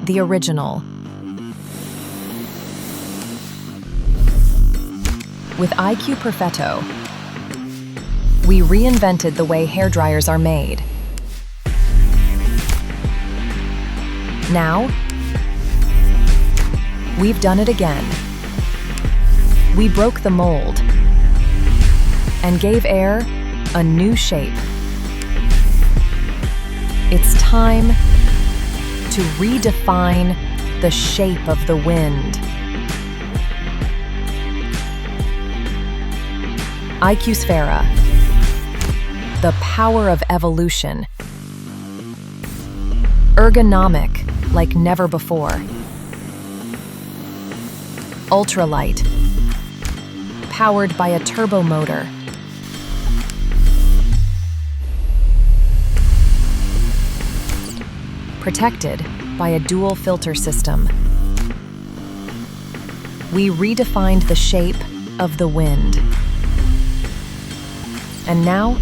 the original. With IQ Perfetto, we reinvented the way hairdryers are made. Now, we've done it again. We broke the mold and gave air a new shape. It's time to redefine the shape of the wind. IQ Sfera, the power of evolution. Ergonomic like never before. Ultralight, powered by a turbo motor. Protected by a dual filter system. We redefined the shape of the wind. And now,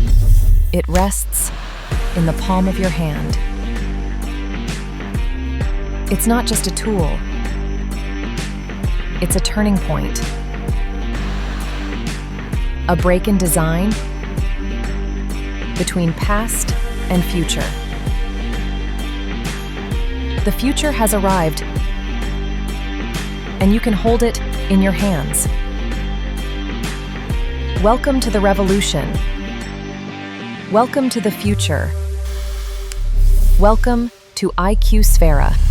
it rests in the palm of your hand. It's not just a tool. It's a turning point. A break in design between past and future. The future has arrived, and you can hold it in your hands. Welcome to the revolution. Welcome to the future. Welcome to IQ Sfera.